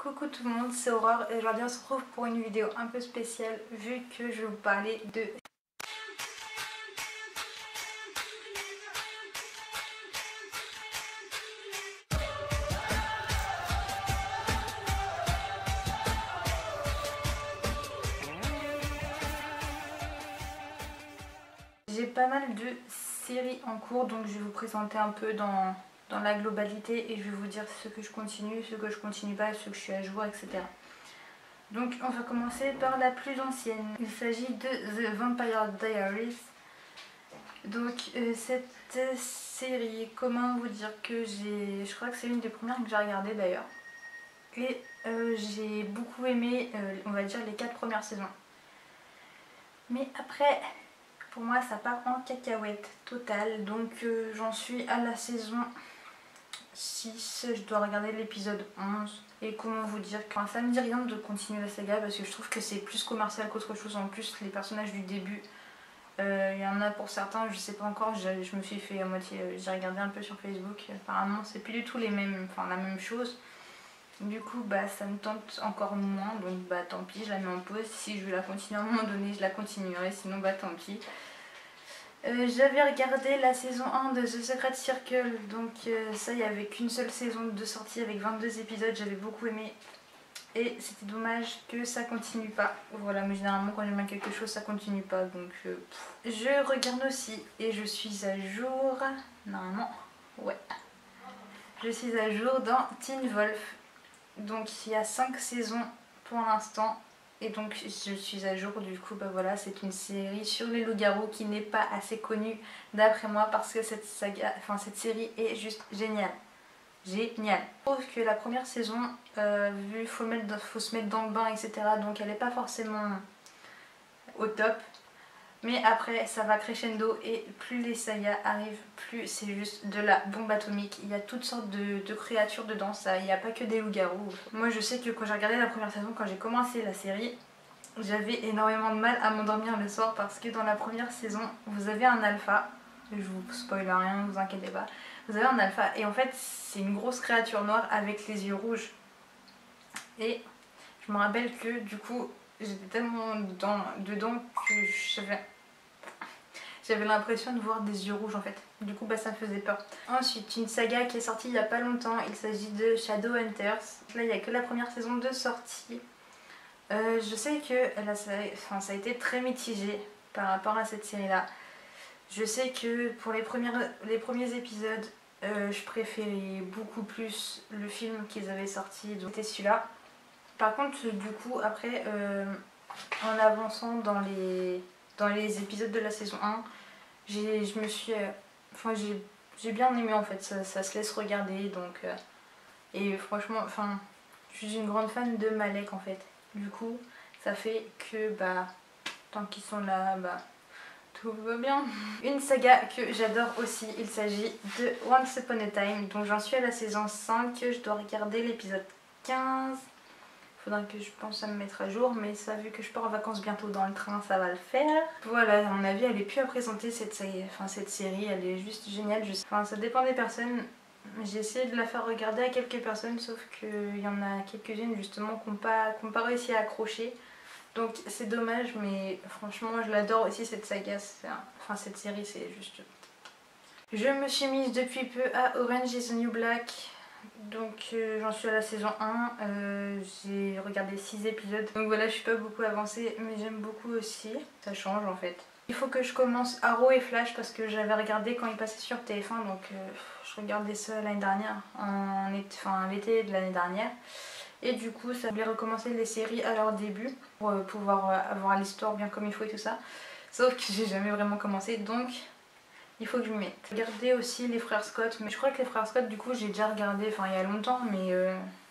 Coucou tout le monde, c'est Aurore et aujourd'hui on se retrouve pour une vidéo un peu spéciale vu que je vais vous parler de... J'ai pas mal de séries en cours, donc je vais vous présenter un peu dans la globalité et je vais vous dire ce que je continue, ce que je continue pas, ce que je suis à jour, etc. Donc on va commencer par la plus ancienne. Il s'agit de The Vampire Diaries. Donc cette série, comment vous dire que je crois que c'est une des premières que j'ai regardées d'ailleurs. Et j'ai beaucoup aimé, on va dire, les 4 premières saisons. Mais après, pour moi ça part en cacahuète totale. Donc j'en suis à la saison 6, je dois regarder l'épisode 11. Et comment vous dire, enfin, ça me dit rien de continuer la saga parce que je trouve que c'est plus commercial qu'autre chose. En plus les personnages du début, il y en a pour certains, je sais pas encore, je me suis fait à moitié, j'ai regardé un peu sur Facebook, apparemment c'est plus du tout les mêmes, enfin la même chose. Du coup bah ça me tente encore moins, donc bah tant pis, je la mets en pause. Si je veux la continuer à un moment donné, je la continuerai, sinon bah tant pis. J'avais regardé la saison 1 de The Secret Circle, donc ça il n'y avait qu'une seule saison de sortie avec 22 épisodes, j'avais beaucoup aimé. Et c'était dommage que ça continue pas. Voilà, mais généralement quand j'aime bien quelque chose ça continue pas, donc je regarde aussi et je suis à jour, normalement, ouais. Je suis à jour dans Teen Wolf. Donc il y a 5 saisons pour l'instant. Et donc je suis à jour, du coup bah voilà, c'est une série sur les loups-garous qui n'est pas assez connue d'après moi parce que cette saga, enfin cette série est juste géniale. Génial. Je trouve que la première saison, vu faut se mettre dans le bain, etc. Donc elle n'est pas forcément au top. Mais après ça va crescendo et plus les sagas arrivent, plus c'est juste de la bombe atomique. Il y a toutes sortes de créatures dedans, ça. Il n'y a pas que des loups-garous. Moi je sais que quand j'ai regardé la première saison, quand j'ai commencé la série, j'avais énormément de mal à m'endormir le soir parce que dans la première saison, vous avez un alpha. Je vous spoil rien, ne vous inquiétez pas. Vous avez un alpha et en fait c'est une grosse créature noire avec les yeux rouges. Et je me rappelle que du coup j'étais tellement dedans que j'avais l'impression de voir des yeux rouges en fait. Du coup bah ça me faisait peur. Ensuite une saga qui est sortie il n'y a pas longtemps, il s'agit de Shadowhunters. Là il n'y a que la première saison de sortie. Je sais que ça a été très mitigé par rapport à cette série là. Je sais que pour les premiers épisodes, je préférais beaucoup plus le film qu'ils avaient sorti, donc c'était celui-là. Par contre, du coup, après, en avançant dans les épisodes de la saison 1, j'ai bien aimé en fait, ça se laisse regarder, donc... et franchement, enfin, je suis une grande fan de Malek en fait. Du coup, ça fait que, bah, tant qu'ils sont là, bah... tout va bien. Une saga que j'adore aussi, il s'agit de Once Upon a Time. Donc j'en suis à la saison 5, je dois regarder l'épisode 15. Faudra que je pense à me mettre à jour, mais ça, vu que je pars en vacances bientôt dans le train, ça va le faire. Voilà, à mon avis, elle est plus à présenter cette série, elle est juste géniale. Enfin, ça dépend des personnes. J'ai essayé de la faire regarder à quelques personnes, sauf qu'il y en a quelques-unes justement qui n'ont pas réussi à accrocher. Donc c'est dommage, mais franchement je l'adore aussi cette saga, enfin cette série, c'est juste... Je me suis mise depuis peu à Orange is the New Black, donc j'en suis à la saison 1, j'ai regardé 6 épisodes. Donc voilà, je suis pas beaucoup avancée, mais j'aime beaucoup aussi, ça change en fait. Il faut que je commence Arrow et Flash parce que j'avais regardé quand ils passaient sur TF1, donc je regardais ça l'année dernière, l'été de l'année dernière. Et du coup ça voulait recommencer les séries à leur début pour pouvoir avoir l'histoire bien comme il faut et tout ça. Sauf que j'ai jamais vraiment commencé, donc il faut que je m'y mette. Regardez aussi les frères Scott, mais je crois que les frères Scott du coup j'ai déjà regardé, enfin il y a longtemps, mais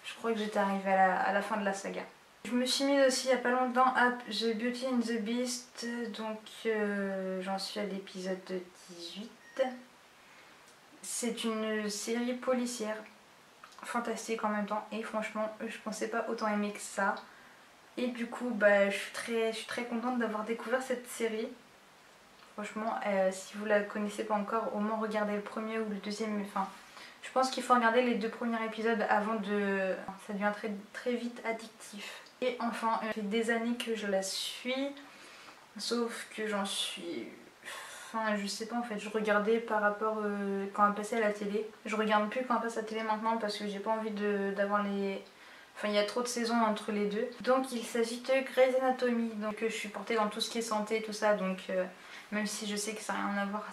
je crois que j'étais arrivée à la fin de la saga. Je me suis mise aussi il n'y a pas longtemps à The Beauty and the Beast, donc j'en suis à l'épisode 18. C'est une série policière fantastique en même temps et franchement je pensais pas autant aimer que ça. Et du coup bah je suis très contente d'avoir découvert cette série. Franchement si vous la connaissez pas encore, au moins regardez le premier ou le deuxième, enfin Je pense qu'il faut regarder les 2 premiers épisodes avant de... Ça devient très, très vite addictif. Et enfin, ça fait des années que je la suis, sauf que j'en suis... Enfin, je sais pas en fait, je regardais par rapport quand elle passait à la télé. Je regarde plus quand elle passe à la télé maintenant parce que j'ai pas envie d'avoir les... Enfin, il y a trop de saisons entre les deux. Donc il s'agit de Grey's Anatomy. Donc je suis portée dans tout ce qui est santé, tout ça. Donc même si je sais que ça n'a rien à voir,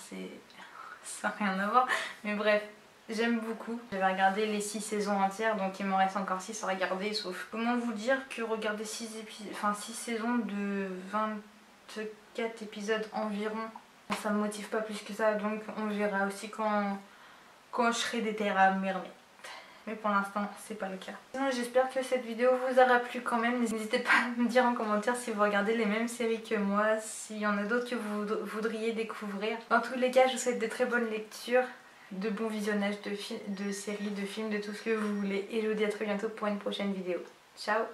ça n'a rien à voir. Mais bref, j'aime beaucoup. J'avais regardé les 6 saisons entières, donc il m'en reste encore 6 à regarder. Sauf comment vous dire que regarder 6 saisons de 24 épisodes environ, ça me motive pas plus que ça. Donc on verra aussi quand je serai déterrée à m'y remettre. Mais pour l'instant c'est pas le cas. Sinon j'espère que cette vidéo vous aura plu quand même. N'hésitez pas à me dire en commentaire si vous regardez les mêmes séries que moi, s'il y en a d'autres que vous voudriez découvrir. Dans tous les cas je vous souhaite de très bonnes lectures, de bons visionnages de séries, de films, de tout ce que vous voulez. Et je vous dis à très bientôt pour une prochaine vidéo. Ciao!